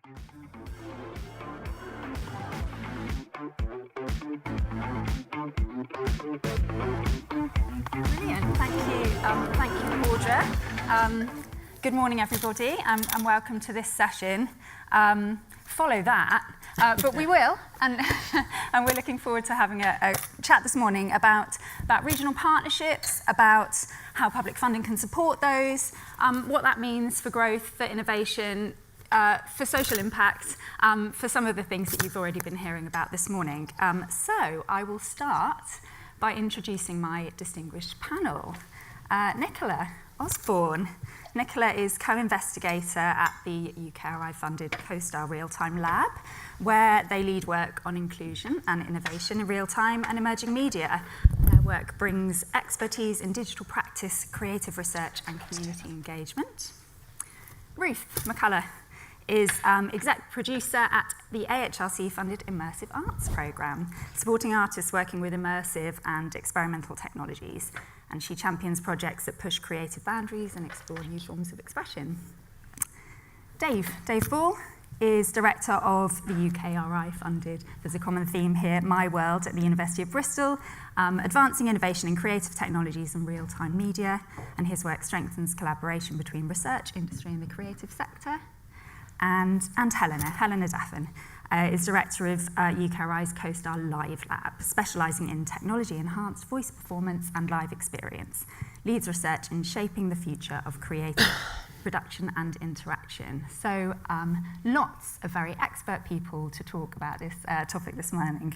Brilliant, thank you, Audra. Good morning, everybody, and welcome to this session. Follow that, but we will, and we're looking forward to having a chat this morning about regional partnerships, about how public funding can support those, what that means for growth, for innovation, for social impact, for some of the things that you've already been hearing about this morning. So I will start by introducing my distinguished panel. Nicola Osborne. Nicola is co-investigator at the UKRI-funded CoSTAR Realtime Lab, where they lead work on inclusion and innovation in real-time and emerging media. Their work brings expertise in digital practice, creative research, and community engagement. Ruth McCullough is exec producer at the AHRC-funded Immersive Arts programme, supporting artists working with immersive and experimental technologies. And she champions projects that push creative boundaries and explore new forms of expression. Dave Ball is director of the UKRI-funded, there's a common theme here, My World at the University of Bristol, advancing innovation in creative technologies and real-time media, and his work strengthens collaboration between research, industry, and the creative sector. And Helena Daffern is director of UKRI's CoSTAR Live Lab, specialising in technology-enhanced voice performance and live experience, leads research in shaping the future of creative production and interaction. So lots of very expert people to talk about this topic this morning.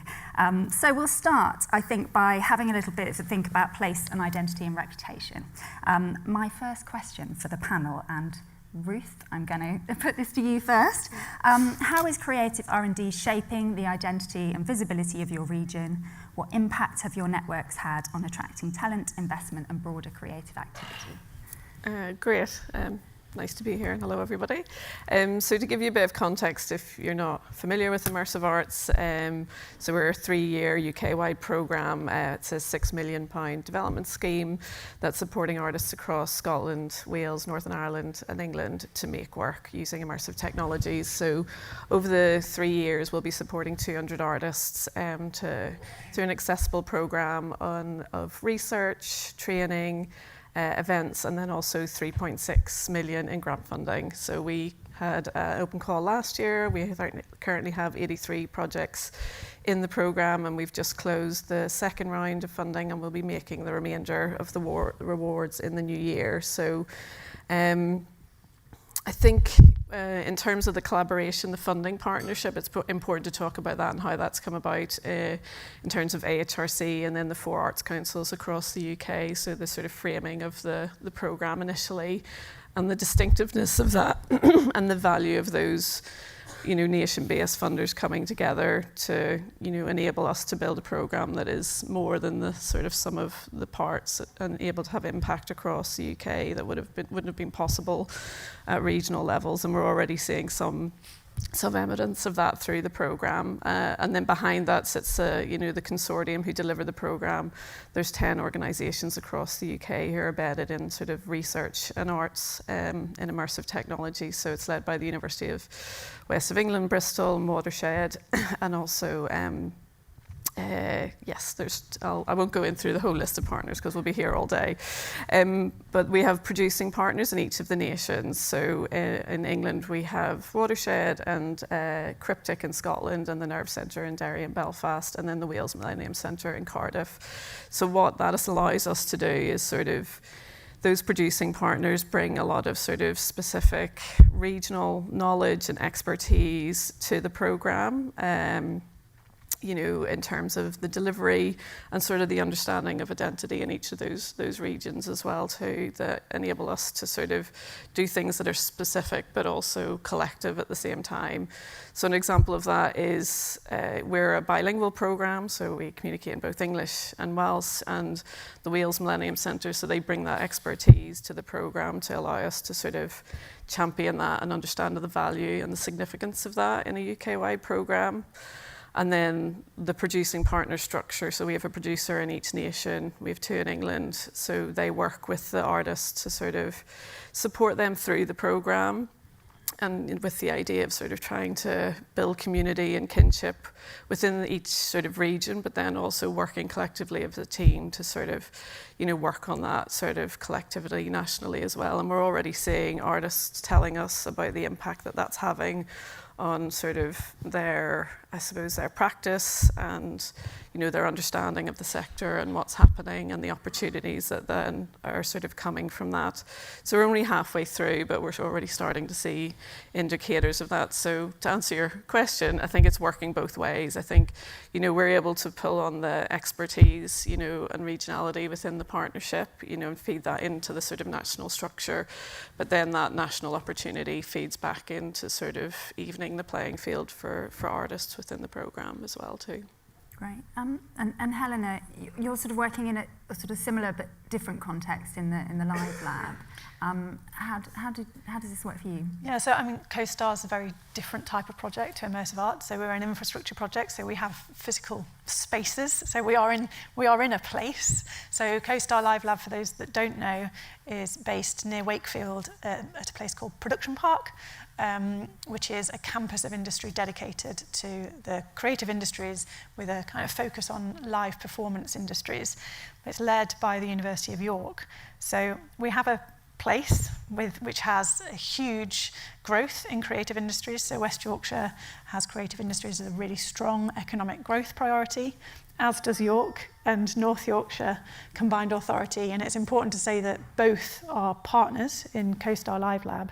So we'll start, I think, by having a little bit to think about place and identity and reputation. My first question for the panel, and Ruth, I'm going to put this to you first. How is creative R&D shaping the identity and visibility of your region? What impact have your networks had on attracting talent, investment, and broader creative activity? Great. Nice to be here, and hello everybody. So to give you a bit of context, if you're not familiar with Immersive Arts, so we're a 3-year UK-wide programme. It's a £6 million development scheme that's supporting artists across Scotland, Wales, Northern Ireland and England to make work using immersive technologies. So over the 3 years, we'll be supporting 200 artists through an accessible programme of research, training, events, and then also 3.6 million in grant funding. So we had an open call last year. We currently have 83 projects in the programme, and we've just closed the second round of funding, and we'll be making the remainder of the rewards in the new year. So I think in terms of the collaboration, the funding partnership, it's important to talk about that and how that's come about in terms of AHRC and then the 4 arts councils across the UK. So the sort of framing of the programme initially and the distinctiveness of that and the value of those, nation-based funders coming together to, enable us to build a programme that is more than the sort of sum of the parts and able to have impact across the UK that wouldn't have been possible at regional levels. And we're already seeing some evidence of that through the programme. And then behind that sits, the consortium who deliver the programme. There's 10 organisations across the UK who are embedded in sort of research and arts in immersive technology. So it's led by the University of West of England, Bristol, and Watershed, and also I won't go in through the whole list of partners because we'll be here all day. But we have producing partners in each of the nations. So in England, we have Watershed and Cryptic in Scotland, and the Nerve Centre in Derry and Belfast, and then the Wales Millennium Centre in Cardiff. So what that allows us to do is sort of those producing partners bring a lot of sort of specific regional knowledge and expertise to the programme. In terms of the delivery and sort of the understanding of identity in each of those regions as well too, that enable us to sort of do things that are specific but also collective at the same time. So an example of that is we're a bilingual programme, so we communicate in both English and Welsh, and the Wales Millennium Centre, so they bring that expertise to the programme to allow us to sort of champion that and understand the value and the significance of that in a UK-wide programme. And then the producing partner structure, so we have a producer in each nation, we have 2 in England, so they work with the artists to sort of support them through the programme. and with the idea of sort of trying to build community and kinship within each sort of region, but then also working collectively as a team to sort of, work on that sort of collectivity nationally as well. And we're already seeing artists telling us about the impact that that's having on sort of their practice and, their understanding of the sector and what's happening and the opportunities that then are sort of coming from that. So we're only halfway through, but we're already starting to see indicators of that. So to answer your question, I think it's working both ways. I think, we're able to pull on the expertise, and regionality within the partnership, and feed that into the sort of national structure. But then that national opportunity feeds back into sort of evening the playing field for artists within the programme as well too. Great. And Helena, you're sort of working in a sort of similar but different context in the Live Lab. How does this work for you? Yeah, so I mean, CoSTAR is a very different type of project to Immersive Arts. So we're an infrastructure project, so we have physical spaces. So we are in a place. So CoSTAR Live Lab, for those that don't know, is based near Wakefield at a place called Production Park, which is a campus of industry dedicated to the creative industries with a kind of focus on live performance industries. It's led by the University of York. So we have a place which has a huge growth in creative industries. So West Yorkshire has creative industries as a really strong economic growth priority, as does York and North Yorkshire Combined Authority. And it's important to say that both are partners in CoSTAR Live Lab.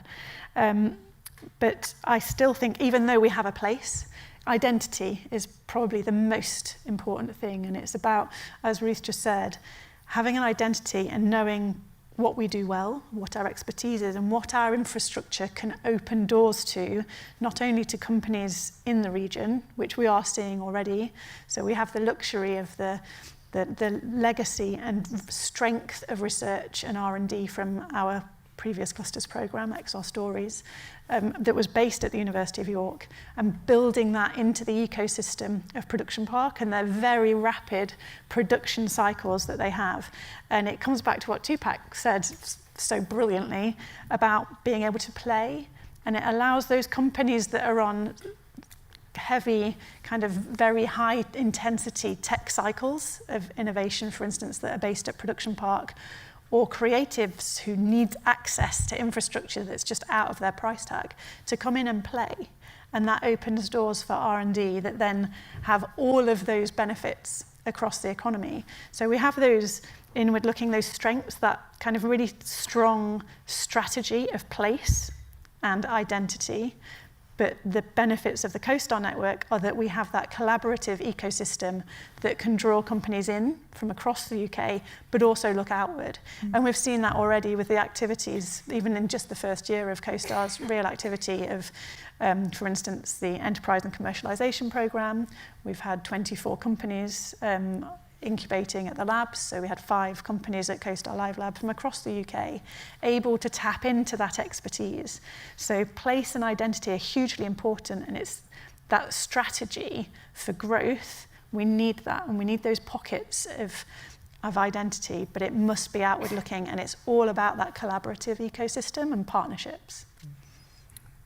But I still think, even though we have a place, identity is probably the most important thing. And it's about, as Ruth just said, having an identity and knowing what we do well, what our expertise is, and what our infrastructure can open doors to, not only to companies in the region, which we are seeing already. So we have the luxury of the legacy and strength of research and R&D from our previous clusters programme, XR Stories, that was based at the University of York, and building that into the ecosystem of Production Park and their very rapid production cycles that they have. And it comes back to what Tupac said so brilliantly about being able to play, and it allows those companies that are on heavy, kind of very high intensity tech cycles of innovation, for instance, that are based at Production Park, or creatives who need access to infrastructure that's just out of their price tag, to come in and play. And that opens doors for R&D that then have all of those benefits across the economy. So we have those inward-looking, those strengths, that kind of really strong strategy of place and identity. But the benefits of the CoSTAR network are that we have that collaborative ecosystem that can draw companies in from across the UK, but also look outward. And we've seen that already with the activities, even in just the first year of CoSTAR's real activity of, for instance, the Enterprise and Commercialisation Programme. We've had 24 companies incubating at the labs. So we had 5 companies at CoSTAR Live Lab from across the UK able to tap into that expertise. So place and identity are hugely important, and it's that strategy for growth. We need that, and we need those pockets of identity, but it must be outward looking, and it's all about that collaborative ecosystem and partnerships.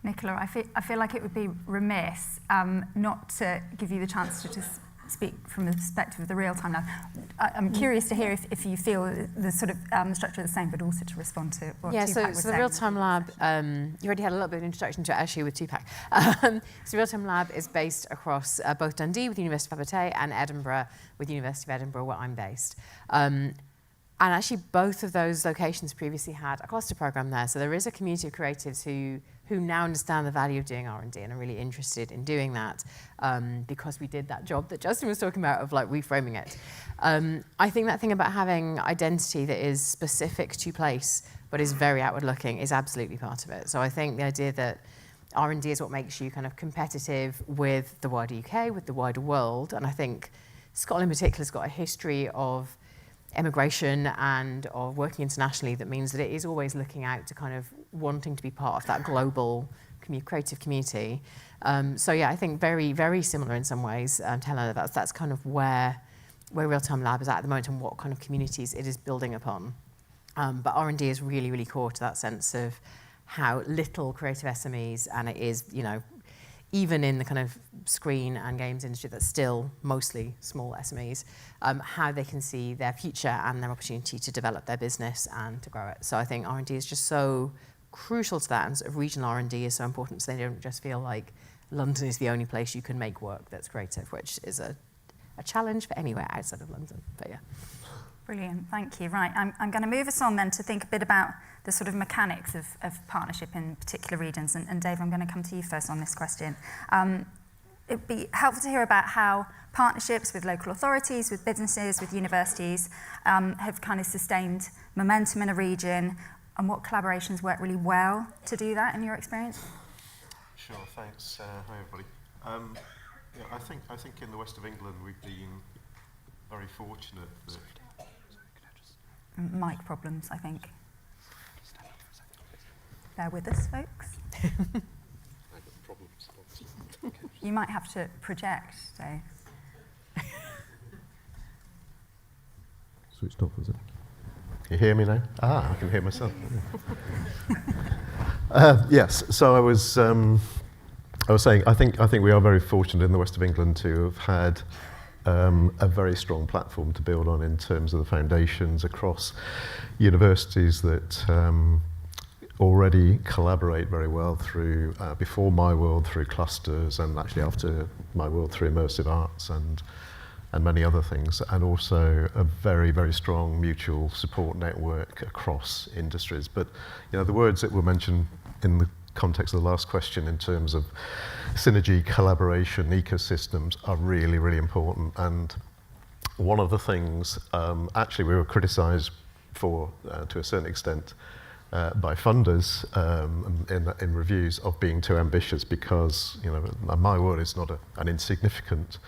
Nicola, I feel like it would be remiss not to give you the chance to just speak from the perspective of the Realtime Lab. I'm curious to hear if you feel the sort of structure is the same, but also to respond to what Tupac was saying. So the Realtime Lab, you already had a little bit of introduction to it actually with Tupac. So the Realtime Lab is based across both Dundee with the University of Aberdeen and Edinburgh with the University of Edinburgh, where I'm based. And actually both of those locations previously had a cluster programme there. So there is a community of creatives who now understand the value of doing R&D and are really interested in doing that because we did that job that Justin was talking about of like reframing it. I think that thing about having identity that is specific to place but is very outward looking is absolutely part of it. So I think the idea that R&D is what makes you kind of competitive with the wider UK, with the wider world, and I think Scotland in particular has got a history of immigration and of working internationally that means that it is always looking out to kind of wanting to be part of that global creative community. So yeah, I think very, very similar in some ways to Helena. That's kind of where Realtime Lab is at the moment and what kind of communities it is building upon. But R&D is really, really core to that sense of how little creative SMEs, and it is, you know, even in the kind of screen and games industry that's still mostly small SMEs, how they can see their future and their opportunity to develop their business and to grow it. So I think R&D is just so crucial to that, and sort of regional R&D is so important so they don't just feel like London is the only place you can make work that's creative, which is a challenge for anywhere outside of London, but yeah. Brilliant, thank you. Right, I'm going to move us on then to think a bit about the sort of mechanics of partnership in particular regions. And Dave, I'm going to come to you first on this question. It'd be helpful to hear about how partnerships with local authorities, with businesses, with universities have kind of sustained momentum in a region, and what collaborations work really well to do that in your experience? Sure, thanks. Hi, everybody. Yeah, I think in the west of England we've been very fortunate that... Mic problems, I think. Bear with us, folks. You might have to project, Dave. Switched off, is it? Can you hear me now? I can hear myself. Yes, so I was saying, I think we are very fortunate in the west of England to have had a very strong platform to build on in terms of the foundations across universities that already collaborate very well through, before my world, through clusters, and actually after my world through immersive arts and many other things, and also a very, very strong mutual support network across industries. But you know, the words that were mentioned in the context of the last question in terms of synergy, collaboration, ecosystems are really, really important. And one of the things, actually we were criticised for, to a certain extent, by funders in reviews of being too ambitious, because you know, my world is not an insignificant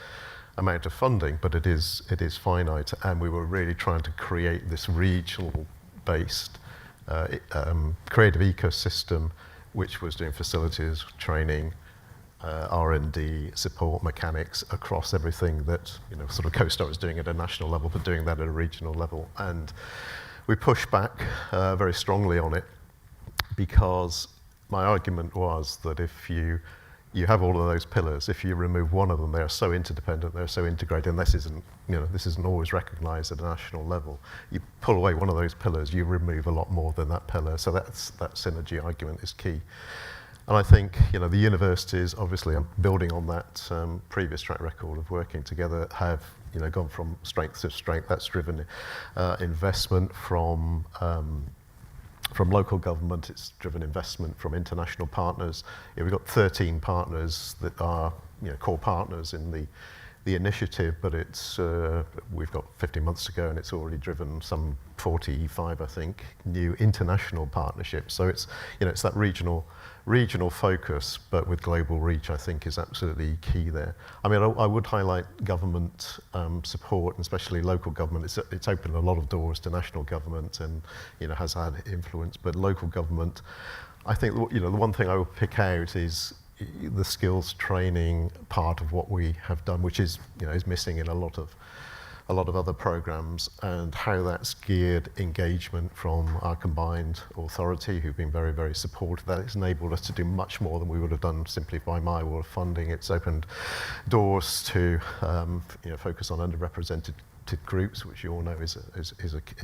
amount of funding, but it is finite, and we were really trying to create this regional-based creative ecosystem which was doing facilities, training, R&D, support, mechanics across everything that, you know, sort of CoSTAR was doing at a national level, but doing that at a regional level. And we pushed back very strongly on it, because my argument was that if you have all of those pillars, if you remove one of them, they are so interdependent, they're so integrated, and this isn't always recognised at a national level. You pull away one of those pillars, you remove a lot more than that pillar. So that synergy argument is key. And I think, you know, the universities, obviously, building on that previous track record of working together, have, you know, gone from strength to strength. That's driven investment from local government. It's driven investment from international partners. Yeah, we've got 13 partners that are, you know, core partners in the initiative, but it's we've got 15 months to go, and it's already driven some 45, I think, new international partnerships. So it's, you know, it's that regional focus, but with global reach, I think, is absolutely key there. I mean, I would highlight government support, and especially local government. It's opened a lot of doors to national government, and, you know, has had influence. But local government, I think, you know, the one thing I would pick out is the skills training part of what we have done, which is, you know, is missing in a lot of other programs, and how that's geared engagement from our combined authority, who've been very, very supportive. That has enabled us to do much more than we would have done simply by my world of funding. It's opened doors to, you know, focus on underrepresented groups, which you all know is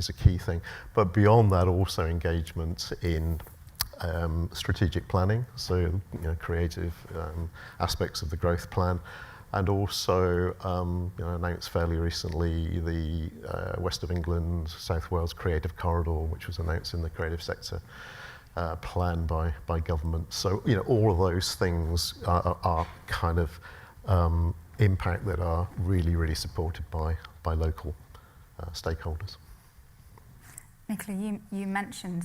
a key thing. But beyond that, also engagement in strategic planning, so, you know, creative aspects of the growth plan. And also, you know, announced fairly recently the West of England, South Wales Creative Corridor, which was announced in the creative sector plan by government. So, you know, all of those things are kind of impact that are really, really supported by local stakeholders. Nicola, you mentioned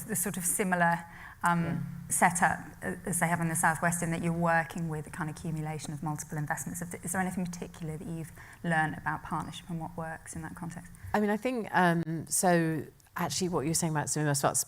the sort of similar setup as they have in the Southwest, in that you're working with a kind of accumulation of multiple investments. Is there anything particular that you've learned about partnership and what works in that context? I mean, I think, so actually what you're saying about some immersive arts,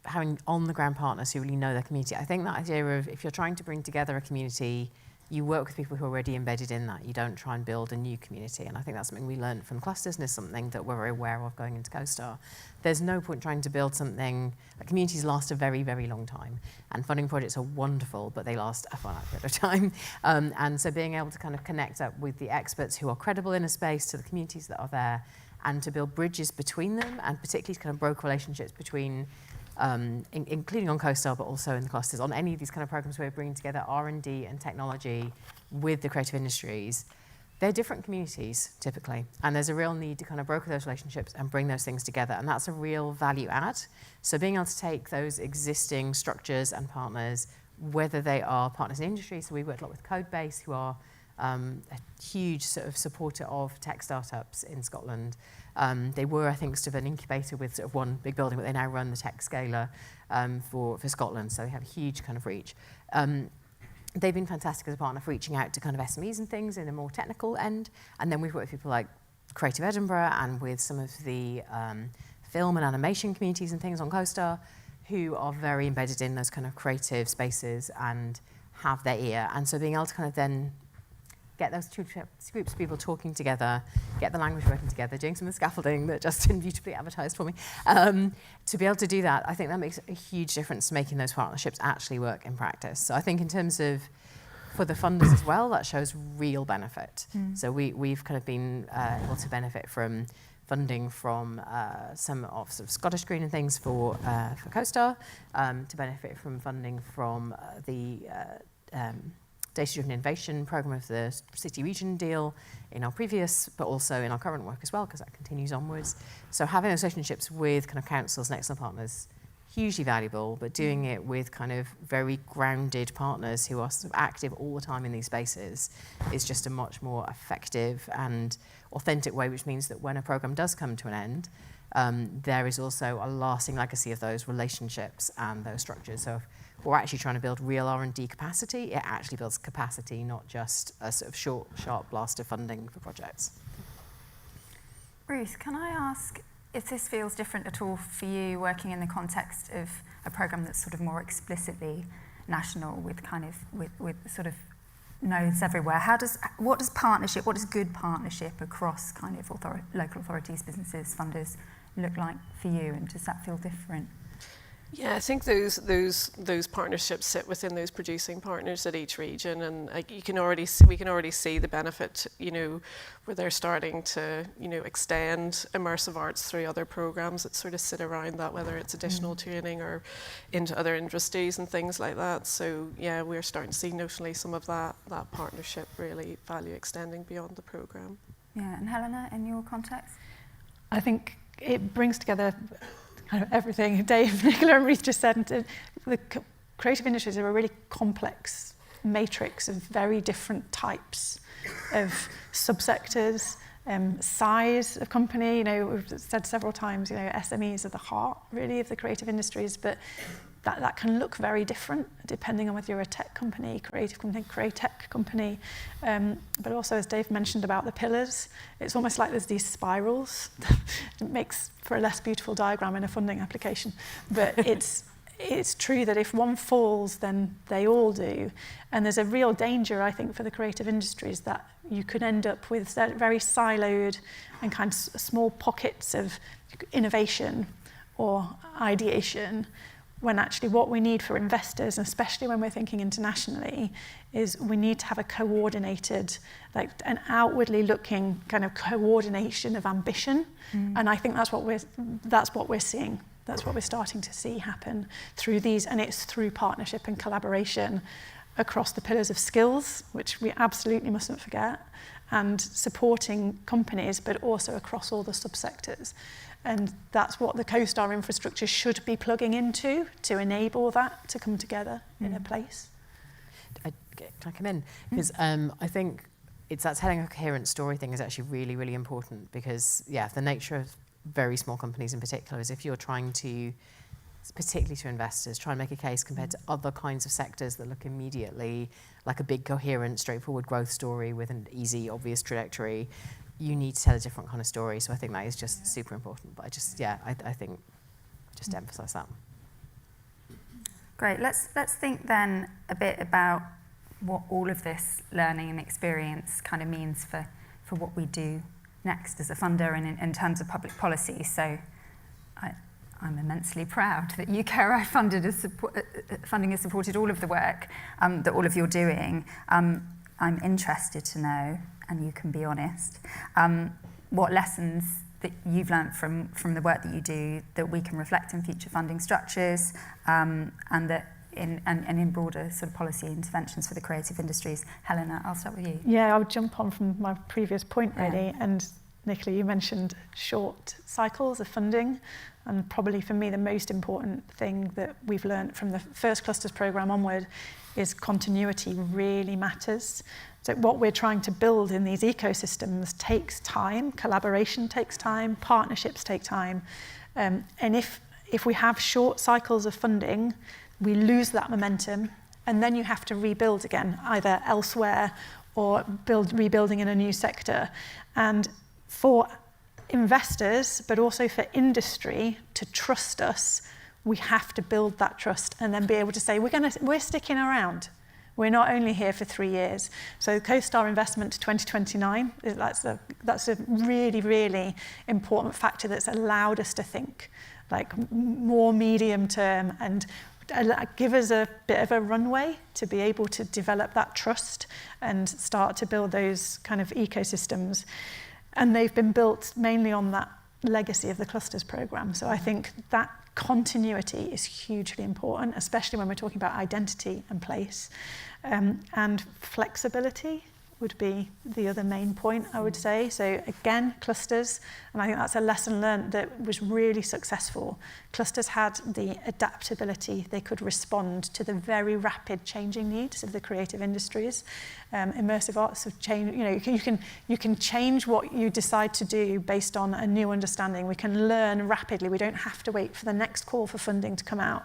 having on-the-ground partners who really know their community, I think that idea of, if you're trying to bring together a community you work with people who are already embedded in that. You don't try and build a new community. And I think that's something we learned from clusters, and is something that we're very aware of going into CoSTAR. There's no point trying to build something, like communities last a very, very long time. And funding projects are wonderful, but they last a finite period of time. And so being able to kind of connect up with the experts who are credible in a space to the communities that are there, and to build bridges between them, and particularly to kind of broker relationships between including on CoSTAR, but also in the clusters, on any of these kind of programs where we're bringing together R&D and technology with the creative industries. They're different communities, typically, and there's a real need to kind of broker those relationships and bring those things together, and that's a real value add. So being able to take those existing structures and partners, whether they are partners in industry, so we work a lot with Codebase, who are a huge sort of supporter of tech startups in Scotland. They were, I think, sort of an incubator with sort of one big building, but they now run the tech scaler for Scotland, so they have a huge kind of reach. They've been fantastic as a partner for reaching out to kind of SMEs and things in a more technical end. And then we've worked with people like Creative Edinburgh and with some of the film and animation communities and things on CoSTAR, who are very embedded in those kind of creative spaces and have their ear. And so being able to kind of then get those two groups of people talking together, get the language working together, doing some of the scaffolding that Justin beautifully advertised for me. To be able to do that, I think that makes a huge difference to making those partnerships actually work in practice. So I think in terms of, for the funders as well, that shows real benefit. So we've kind of been able to benefit from funding from some of sort of Scottish Green and things for CoSTAR, to benefit from funding from the data-driven innovation program of the City Region deal in our previous, but also in our current work as well, because that continues onwards. So having those relationships with kind of councils and external partners, hugely valuable, but doing it with kind of very grounded partners who are sort of active all the time in these spaces is just a much more effective and authentic way, which means that when a program does come to an end, there is also a lasting legacy of those relationships and those structures. So if we're actually trying to build real R&D capacity, it actually builds capacity, not just a sort of short, sharp blast of funding for projects. Ruth, can I ask if this feels different at all for you, working in the context of a program that's sort of more explicitly national, with kind of with sort of nodes everywhere? What does good partnership across kind of local authorities, businesses, funders look like for you, and does that feel different? Yeah, I think those partnerships sit within those producing partners at each region, and we can already see the benefit, where they're starting to, extend immersive arts through other programs that sort of sit around that, whether it's additional training or into other industries and things like that. So yeah, we're starting to see notionally some of that partnership really value extending beyond the program. Yeah, and Helena, in your context? I think it brings together kind of everything Dave, Nicola and Ruth just said. The creative industries are a really complex matrix of very different types of subsectors, size of company. We've said several times, SMEs are the heart really of the creative industries, but that can look very different depending on whether you're a tech company, creative company, create-tech company. But also, as Dave mentioned about the pillars, it's almost like there's these spirals. It makes for a less beautiful diagram in a funding application. But it's true that if one falls, then they all do. And there's a real danger, I think, for the creative industries that you could end up with very siloed and kind of small pockets of innovation or ideation, when actually what we need for investors, and especially when we're thinking internationally, is we need to have a coordinated, like an outwardly looking kind of coordination of ambition. And I think that's what we're seeing. That's what we're starting to see happen through these, and it's through partnership and collaboration across the pillars of skills, which we absolutely mustn't forget, and supporting companies, but also across all the subsectors. And that's what the CoSTAR infrastructure should be plugging into to enable that to come together in a place. Can I come in? Because I think it's that telling a coherent story thing is actually really, really important, because, the nature of very small companies in particular is if you're trying to, particularly to investors, try and make a case compared to other kinds of sectors that look immediately like a big, coherent, straightforward growth story with an easy, obvious trajectory, you need to tell a different kind of story. So I think that is just super important. But I think just to emphasise that. Great. Let's think then a bit about what all of this learning and experience kind of means for what we do next as a funder and in terms of public policy. So I'm immensely proud that UKRI funding has supported all of the work that all of you're doing. I'm interested to know, and you can be honest, what lessons that you've learnt from the work that you do that we can reflect in future funding structures, and that in broader sort of policy interventions for the creative industries. Helena, I'll start with you. Yeah, I would jump on from my previous point really, and Nicola, you mentioned short cycles of funding, and probably for me the most important thing that we've learned from the first clusters programme onward is continuity really matters. So what we're trying to build in these ecosystems takes time, collaboration takes time, partnerships take time, and if we have short cycles of funding, we lose that momentum, and then you have to rebuild again, either elsewhere or rebuilding in a new sector. And for investors, but also for industry to trust us, we have to build that trust and then be able to say, we're sticking around. We're not only here for 3 years. So CoSTAR investment to 2029, that's a really, really important factor that's allowed us to think like more medium term and give us a bit of a runway to be able to develop that trust and start to build those kind of ecosystems. And they've been built mainly on that legacy of the clusters programme. So I think that continuity is hugely important, especially when we're talking about identity and place. And flexibility would be the other main point, I would say. So again, clusters, and I think that's a lesson learned that was really successful. Clusters had the adaptability, they could respond to the very rapid changing needs of the creative industries. Immersive arts have changed, you can change what you decide to do based on a new understanding. We can learn rapidly, we don't have to wait for the next call for funding to come out.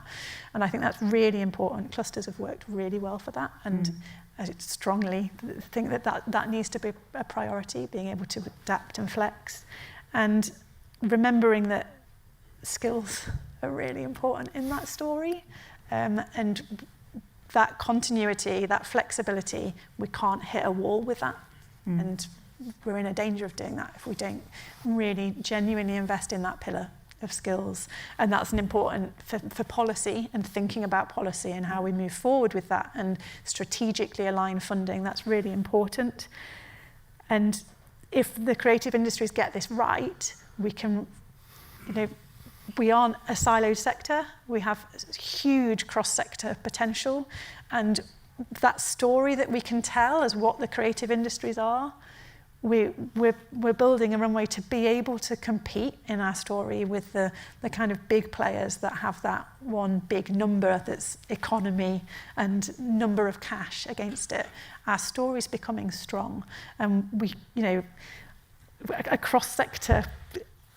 And I think that's really important. Clusters have worked really well for that. And I strongly think that needs to be a priority, being able to adapt and flex. And remembering that skills are really important in that story. And that continuity, that flexibility, we can't hit a wall with that. And we're in a danger of doing that if we don't really genuinely invest in that pillar of skills. And that's an important for policy and thinking about policy and how we move forward with that and strategically align funding. That's really important. And if the creative industries get this right, we can, we aren't a siloed sector. We have huge cross-sector potential, and that story that we can tell as what the creative industries are, we're building a runway to be able to compete in our story with the kind of big players that have that one big number that's economy and number of cash against it. Our story's becoming strong, and a cross-sector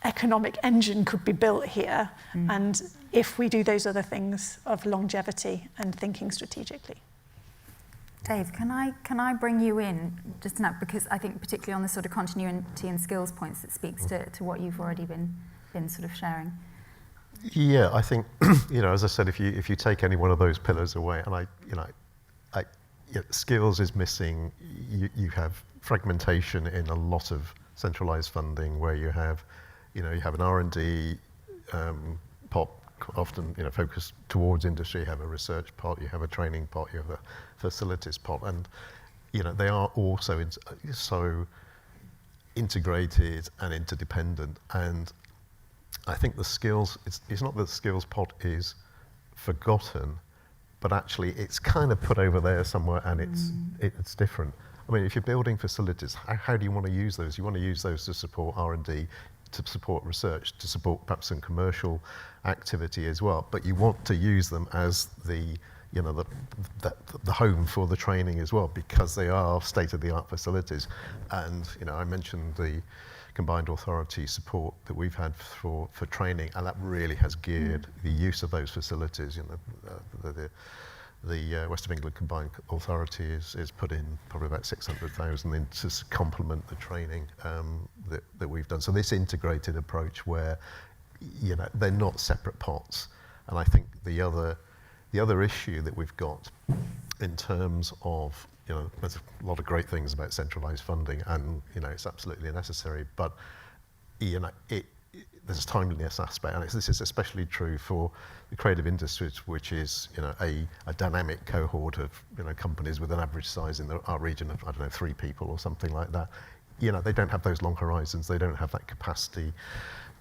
economic engine could be built here, and if we do those other things of longevity and thinking strategically. Dave, can I bring you in just now, because I think particularly on the sort of continuity and skills points that speaks to what you've already been sort of sharing. Yeah, I think as I said, if you take any one of those pillars away, and skills is missing, you have fragmentation in a lot of centralised funding where you have an R&D pot, often focused towards industry. You have a research pot, you have a training pot, you have a facilities pot, and they are also so integrated and interdependent. And I think the skills, it's not that the skills pot is forgotten, but actually it's kind of put over there somewhere, and it's different. I mean, if you're building facilities, how do you want to use those? You want to use those to support R&D, to support research, to support perhaps some commercial activity as well. But you want to use them as the home for the training as well, because they are state-of-the-art facilities. And I mentioned the combined authority support that we've had for training, and that really has geared the use of those facilities. The West of England Combined Authority is put in probably about 600,000 in to complement the training that we've done. So this integrated approach where they're not separate pots. And I think the other issue that we've got in terms of, there's a lot of great things about centralised funding, and it's absolutely necessary, but there's a timeliness aspect, and this is especially true for the creative industries, which is a dynamic cohort of companies with an average size in our region of, I don't know, 3 people or something like that. They don't have those long horizons. They don't have that capacity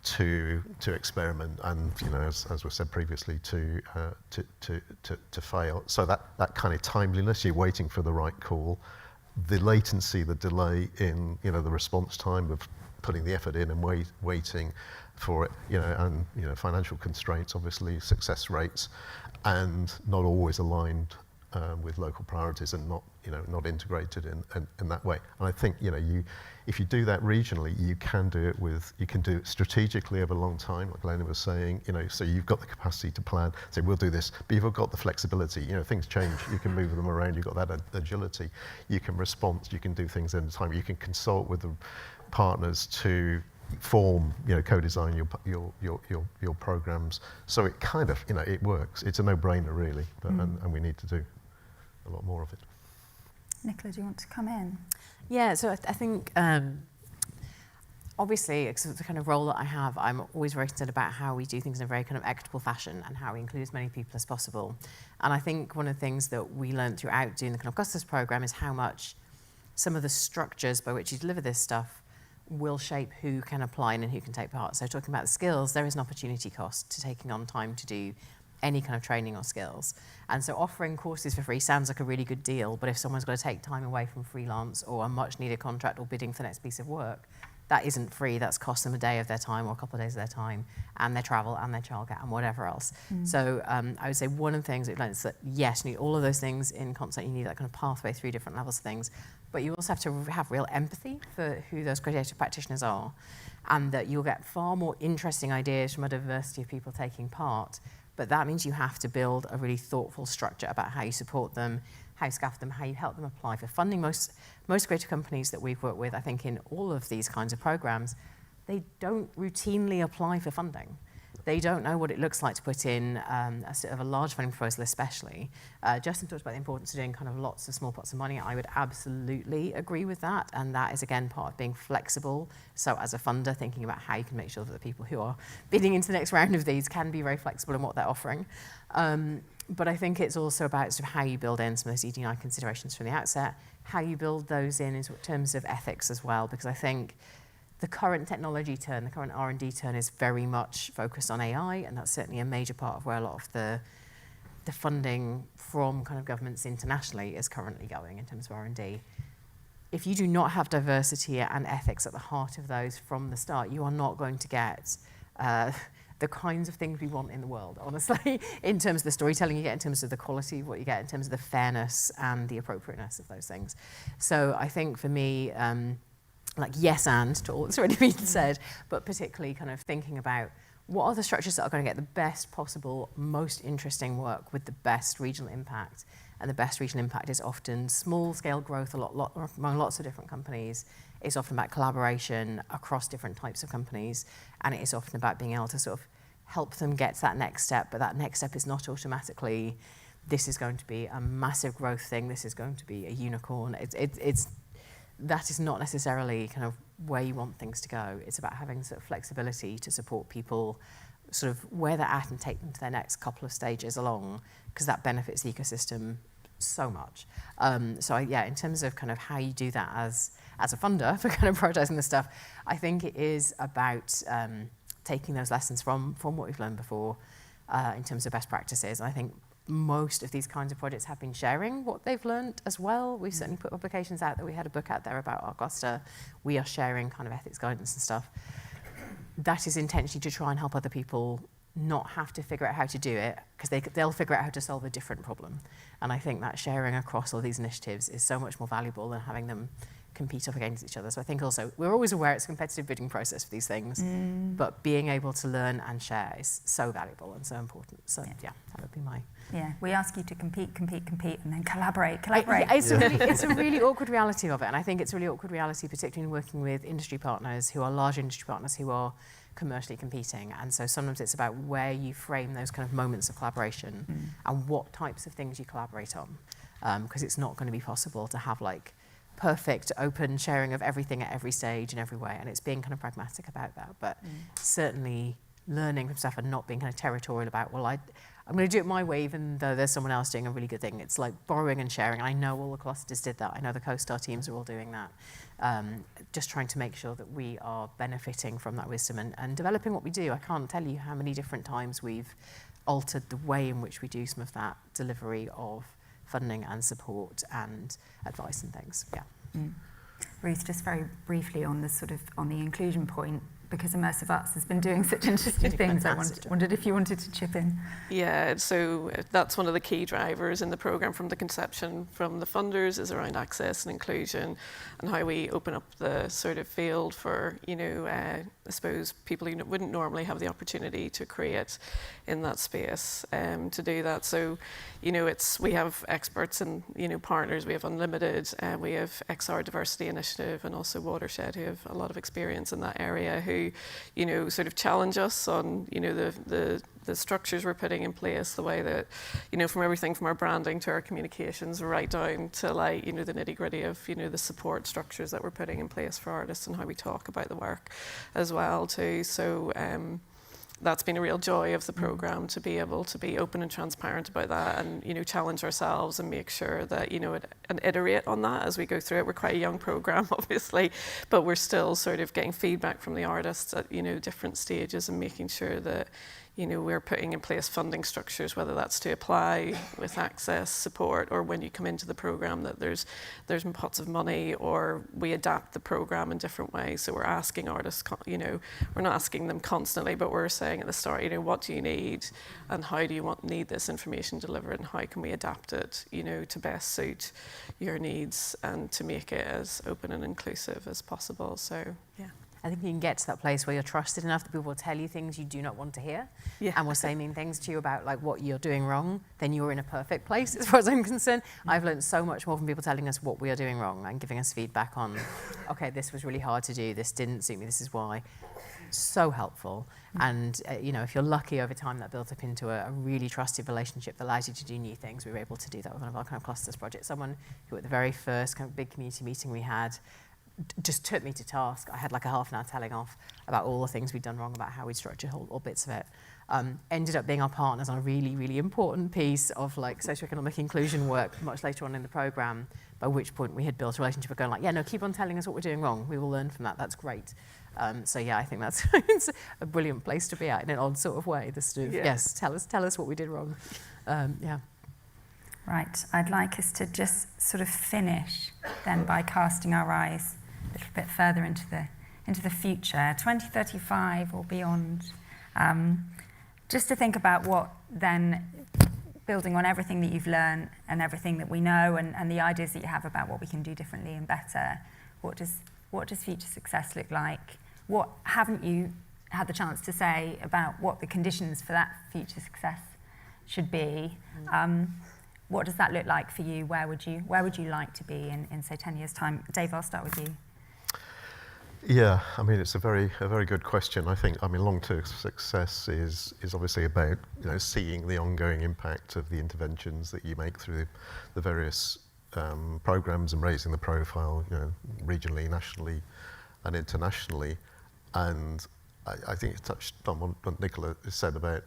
to experiment, and as was said previously, to fail. So that kind of timeliness, you're waiting for the right call, the latency, the delay in the response time of putting the effort in and waiting for it, and financial constraints, obviously, success rates, and not always aligned with local priorities, and not integrated in that way. And I think if you do that regionally, you can do it strategically over a long time, like Helena was saying. So you've got the capacity to plan. Say we'll do this, but you've got the flexibility. Things change. You can move them around. You've got that agility. You can respond. You can do things in time. You can consult with the partners to form, co-design your programs. So it kind of, it works. It's a no-brainer, really, but, and we need to do a lot more of it. Nicola, do you want to come in? Yeah, so I think obviously it's the kind of role that I have, I'm always very concerned about how we do things in a very kind of equitable fashion and how we include as many people as possible. And I think one of the things that we learned throughout doing the kind of CoSTARS programme is how much some of the structures by which you deliver this stuff will shape who can apply and who can take part. So talking about the skills, there is an opportunity cost to taking on time to do any kind of training or skills. And so offering courses for free sounds like a really good deal, but if someone's got to take time away from freelance or a much needed contract or bidding for the next piece of work, that isn't free. That's cost them a day of their time or a couple of days of their time, and their travel and their childcare and whatever else. So I would say one of the things we've learned is that yes, you need all of those things in concert. You need that kind of pathway through different levels of things, but you also have to have real empathy for who those creative practitioners are, and that you'll get far more interesting ideas from a diversity of people taking part. But that means you have to build a really thoughtful structure about how you support them, how you scaffold them, how you help them apply for funding. Most creative companies that we've worked with, I think in all of these kinds of programs, they don't routinely apply for funding. They don't know what it looks like to put in a sort of a large funding proposal, especially. Justin talked about the importance of doing kind of lots of small pots of money. I would absolutely agree with that. And that is, again, part of being flexible. So as a funder, thinking about how you can make sure that the people who are bidding into the next round of these can be very flexible in what they're offering. But I think it's also about sort of how you build in some of those ED&I considerations from the outset, how you build those in terms of ethics as well, because I think the current technology turn, the current R&D turn is very much focused on AI, and that's certainly a major part of where a lot of the funding from kind of governments internationally is currently going in terms of R&D. If you do not have diversity and ethics at the heart of those from the start, you are not going to get the kinds of things we want in the world, honestly, in terms of the storytelling you get, in terms of the quality of what you get, in terms of the fairness and the appropriateness of those things. So I think for me, like yes and to all that's already been said, but particularly kind of thinking about what are the structures that are going to get the best possible, most interesting work with the best regional impact. And the best regional impact is often small-scale growth among lots of different companies. It's often about collaboration across different types of companies, and it is often about being able to sort of help them get to that next step, but that next step is not automatically, this is going to be a massive growth thing, this is going to be a unicorn. That is not necessarily kind of where you want things to go. It's about having sort of flexibility to support people sort of where they're at and take them to their next couple of stages along, because that benefits the ecosystem so much. So yeah, in terms of kind of how you do that as a funder for kind of prioritizing this stuff, I think it is about taking those lessons from what we've learned before in terms of best practices. And I think most of these kinds of projects have been sharing what they've learned as well. We've certainly put publications out there. We had a book out there about our CoSTAR. We are sharing kind of ethics guidance and stuff. That is intentionally to try and help other people not have to figure out how to do it, because they'll figure out how to solve a different problem. And I think that sharing across all these initiatives is so much more valuable than having them compete up against each other. So I think also, we're always aware it's a competitive bidding process for these things, but being able to learn and share is so valuable and so important. So yeah, that would be my... Yeah, we ask you to compete, and then collaborate. It's a really awkward reality of it, and I think it's a really awkward reality, particularly in working with industry partners who are large industry partners who are commercially competing. And so sometimes it's about where you frame those kind of moments of collaboration and what types of things you collaborate on. because it's not going to be possible to have like perfect open sharing of everything at every stage in every way, and it's being kind of pragmatic about that, but certainly learning from stuff and not being kind of territorial about, well, I'm going to do it my way even though there's someone else doing a really good thing. It's like borrowing and sharing. I know all the clusters did that. I know the CoSTAR teams are all doing that. Just trying to make sure that we are benefiting from that wisdom and developing what we do. I can't tell you how many different times we've altered the way in which we do some of that delivery of funding and support and advice and things. Yeah. Ruth, just very briefly on the inclusion point, because Immersive Arts has been doing such interesting things, I wondered if you wanted to chip in. Yeah, so that's one of the key drivers in the programme from the conception from the funders is around access and inclusion and how we open up the sort of field for, I suppose, people who wouldn't normally have the opportunity to create in that space to do that. So, we have experts and, partners. We have Unlimited, we have XR Diversity Initiative and also Watershed who have a lot of experience in that area who, sort of challenge us on, the structures we're putting in place, the way that, from everything from our branding to our communications right down to like, the nitty gritty of, the support structures that we're putting in place for artists and how we talk about the work as well too. So that's been a real joy of the programme to be able to be open and transparent about that and, challenge ourselves and make sure that, and iterate on that as we go through it. We're quite a young programme, obviously, but we're still sort of getting feedback from the artists at, different stages and making sure that, we're putting in place funding structures, whether that's to apply with access, support, or when you come into the programme that there's pots of money, or we adapt the programme in different ways. So we're asking artists, we're not asking them constantly, but we're saying at the start, what do you need and how do you need this information delivered and how can we adapt it, to best suit your needs and to make it as open and inclusive as possible. So, yeah. I think you can get to that place where you're trusted enough that people will tell you things you do not want to hear and will say mean things to you about like what you're doing wrong, then you're in a perfect place as far as I'm concerned. I've learned so much more from people telling us what we are doing wrong and giving us feedback on, okay, this was really hard to do, this didn't suit me, this is why. So helpful. And if you're lucky over time, that built up into a really trusted relationship that allows you to do new things. We were able to do that with one of our kind of clusters projects. Someone who at the very first kind of big community meeting we had just took me to task. I had like a half an hour telling off about all the things we'd done wrong, about how we'd structured all bits of it. Ended up being our partners on a really, really important piece of like socioeconomic inclusion work much later on in the programme, by which point we had built a relationship of going like, yeah, no, keep on telling us what we're doing wrong. We will learn from that. That's great. So yeah, I think that's it's a brilliant place to be at in an odd sort of way. This sort of, yes, tell us what we did wrong. Yeah. Right, I'd like us to just sort of finish then by casting our eyes a little bit further into the future, 2035 or beyond. Just to think about what then, building on everything that you've learned and everything that we know and the ideas that you have about what we can do differently and better, what does future success look like? What haven't you had the chance to say about what the conditions for that future success should be? What does that look like for you? Where would you like to be in say 10 years' time? Dave, I'll start with you. Yeah, I mean, it's a very good question. I think, long-term success is obviously about, seeing the ongoing impact of the interventions that you make through the various programs and raising the profile, regionally, nationally, and internationally. And I think it touched on what Nicola said about,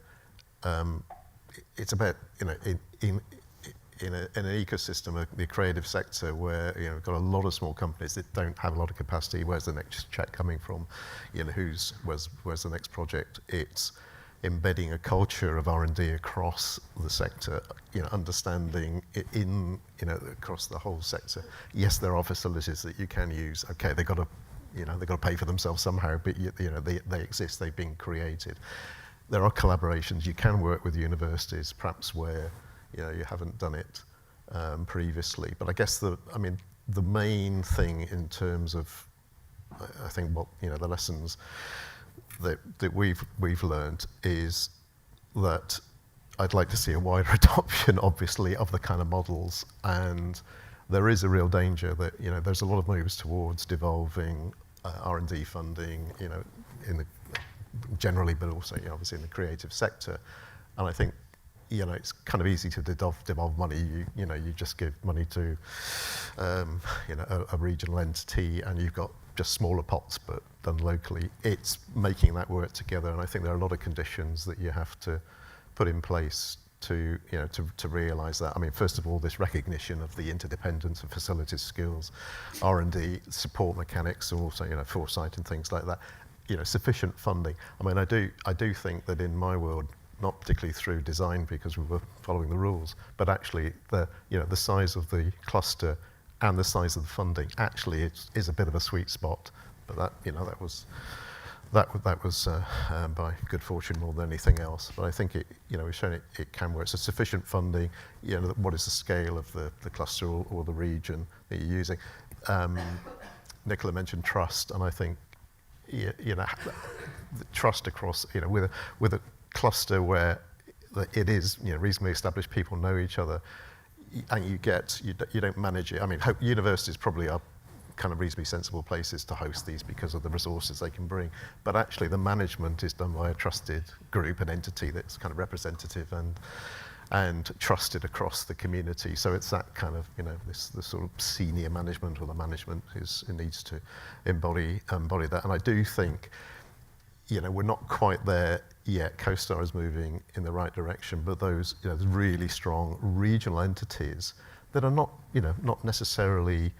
it's about, in an ecosystem, the creative sector, where we've got a lot of small companies that don't have a lot of capacity. Where's the next check coming from? Where's the next project? It's embedding a culture of R&D across the sector. Understanding it across the whole sector. Yes, there are facilities that you can use. Okay, they've got to pay for themselves somehow, but they exist. They've been created. There are collaborations. You can work with universities, perhaps where you haven't done it previously. But I guess the main thing in terms of, I think what the lessons that we've learned is that I'd like to see a wider adoption, obviously, of the kind of models. And there is a real danger that there's a lot of moves towards devolving R&D funding, generally, but also obviously in the creative sector. And I think you know, it's kind of easy to devolve money. You know, you just give money to, you know, a regional entity, and you've got just smaller pots, but done locally. It's making that work together, and I think there are a lot of conditions that you have to put in place to, you know, to realise that. I mean, first of all, this recognition of the interdependence of facilities skills, R&D, support mechanics, also, you know, foresight and things like that. You know, sufficient funding. I mean, I do think that in my world, not particularly through design because we were following the rules, but actually the size of the cluster and the size of the funding actually is a bit of a sweet spot. But that, you know, that was by good fortune more than anything else. But I think it, you know, we've shown it can work. So sufficient funding. You know, what is the scale of the cluster or the region that you're using? Nicola mentioned trust, and I think, you know, the trust across, you know, with a cluster where it is, you know, reasonably established, people know each other, and you don't manage it. I mean, universities probably are kind of reasonably sensible places to host these because of the resources they can bring, but actually the management is done by a trusted group, an entity that's kind of representative and trusted across the community. So it's that kind of, you know, the sort of senior management, or the management needs to embody that. And I do think, you know, we're not quite there yet. CoSTAR is moving in the right direction, but those, you know, really strong regional entities that are not, you know, not necessarily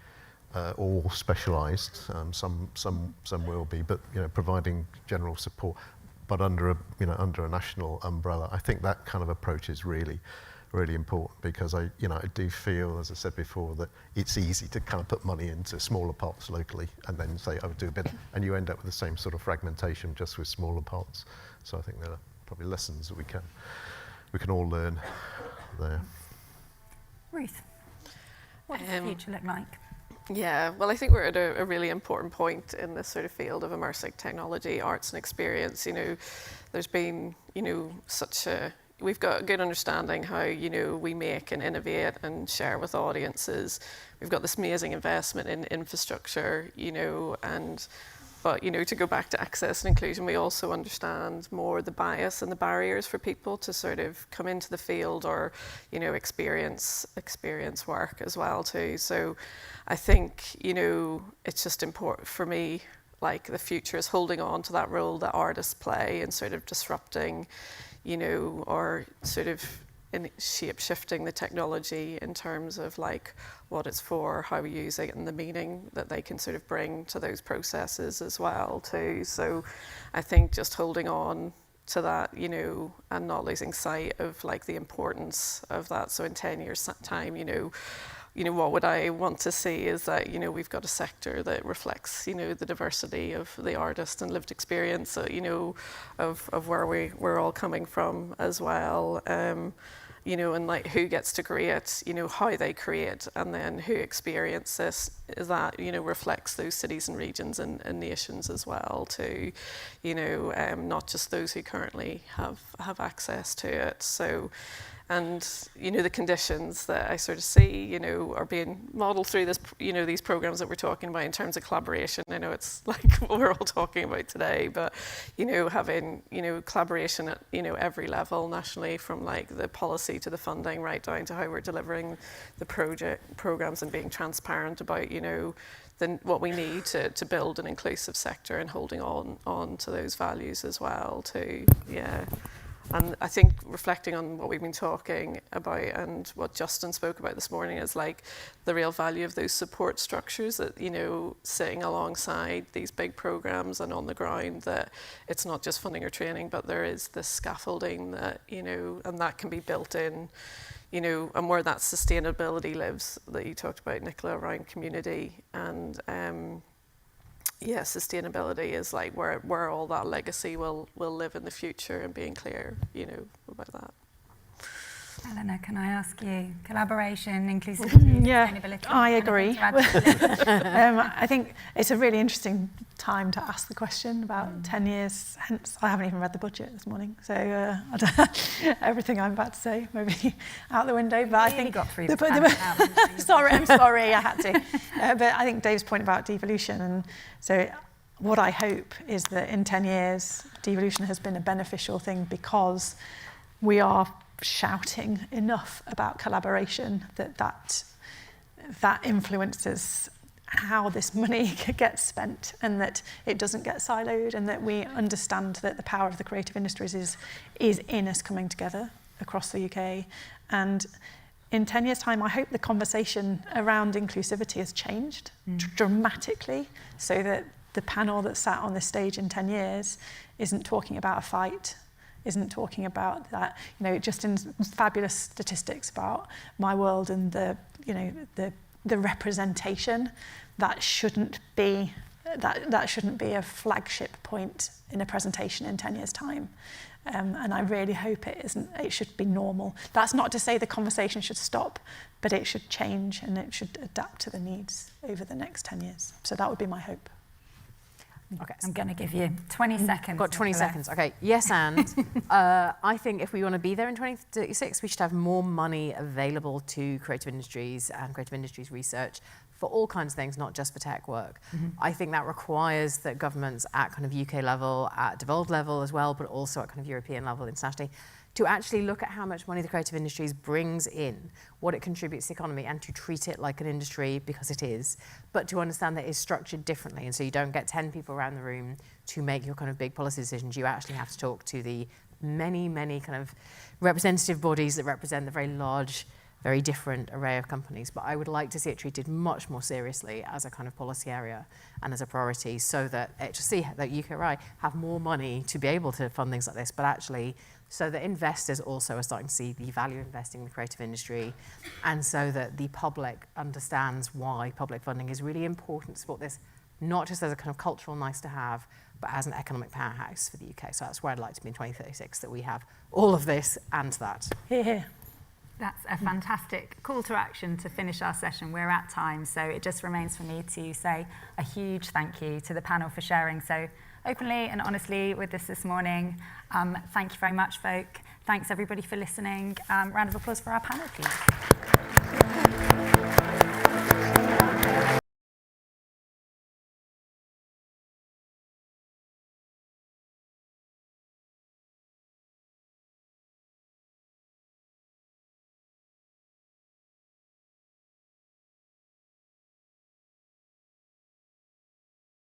all specialised. Some will be, but, you know, providing general support, but under a national umbrella. I think that kind of approach is really, really important, because I do feel, as I said before, that it's easy to kind of put money into smaller pots locally and then say, oh, do a bit, and you end up with the same sort of fragmentation just with smaller pots. So I think there are probably lessons that we can all learn there. Ruth, what does the future look like? Yeah, well, I think we're at a really important point in this sort of field of immersive technology, arts and experience. You know, there's been, you know, we've got a good understanding how, you know, we make and innovate and share with audiences. We've got this amazing investment in infrastructure, you know, but, you know, to go back to access and inclusion, we also understand more the bias and the barriers for people to sort of come into the field or, you know, experience work as well too. So I think, you know, it's just important for me, like the future is holding on to that role that artists play and sort of disrupting, you know, or sort of in shape-shifting the technology in terms of like what it's for, how we use it, and the meaning that they can sort of bring to those processes as well too. So I think just holding on to that, you know, and not losing sight of like the importance of that. So in 10 years time, you know, what would I want to see is that, you know, we've got a sector that reflects, you know, the diversity of the artist and lived experience, you know, of where we're all coming from as well. You know, and like who gets to create, you know, how they create, and then who experiences that, you know, reflects those cities and regions and nations as well too, you know, not just those who currently have access to it. So, and, you know, the conditions that I sort of see, you know, are being modelled through this, you know, these programs that we're talking about in terms of collaboration. I know it's like what we're all talking about today, but, you know, having, you know, collaboration at, you know, every level nationally, from like the policy to the funding right down to how we're delivering the programs, and being transparent about, you know, what we need to build an inclusive sector, and holding on to those values as well too. Yeah. And I think reflecting on what we've been talking about and what Justin spoke about this morning is like the real value of those support structures that, you know, sitting alongside these big programs and on the ground, that it's not just funding or training, but there is this scaffolding that, you know, and that can be built in, you know, and where that sustainability lives that you talked about, Nicola, around community and yeah, sustainability is like where all that legacy will live in the future, and being clear, you know, about that. Helena, can I ask you, collaboration, inclusivity, sustainability? I agree. I think it's a really interesting time to ask the question about 10 years hence. I haven't even read the budget this morning, so everything I'm about to say maybe out the window. But I think got through I'm sorry, I had to. But I think Dave's point about devolution, and so what I hope is that in 10 years, devolution has been a beneficial thing, because we are shouting enough about collaboration that influences how this money gets spent, and that it doesn't get siloed, and that we understand that the power of the creative industries is in us coming together across the UK. And in 10 years' time, I hope the conversation around inclusivity has changed dramatically, so that the panel that sat on this stage in 10 years isn't talking about a fight, isn't talking about that, just in fabulous statistics about my world and the representation. That shouldn't be a flagship point in a presentation in 10 years' time. And I really hope it isn't. It should be normal. That's not to say the conversation should stop, but it should change, and it should adapt to the needs over the next 10 years. So that would be my hope. Okay, I'm going to give you 20 seconds. Got 20 seconds. Okay, yes, and I think if we want to be there in 2036, we should have more money available to creative industries and creative industries research for all kinds of things, not just for tech work. I think that requires that governments at kind of UK level, at devolved level as well, but also at kind of European level internationally, to actually look at how much money the creative industries brings in, what it contributes to the economy, and to treat it like an industry, because it is, but to understand that it's structured differently. And so you don't get 10 people around the room to make your kind of big policy decisions. You actually have to talk to the many, many kind of representative bodies that represent the very large, very different array of companies. But I would like to see it treated much more seriously as a kind of policy area and as a priority, so that AHRC, that UKRI, have more money to be able to fund things like this, but actually so that investors also are starting to see the value of investing in the creative industry, and so that the public understands why public funding is really important to support this, not just as a kind of cultural nice to have, but as an economic powerhouse for the UK. So that's where I'd like to be in 2036, that we have all of this and that. Hear, hear. That's a fantastic call to action to finish our session. We're at time, so it just remains for me to say a huge thank you to the panel for sharing so openly and honestly with us this morning. Thank you very much, folk. Thanks everybody for listening. Round of applause for our panel, please.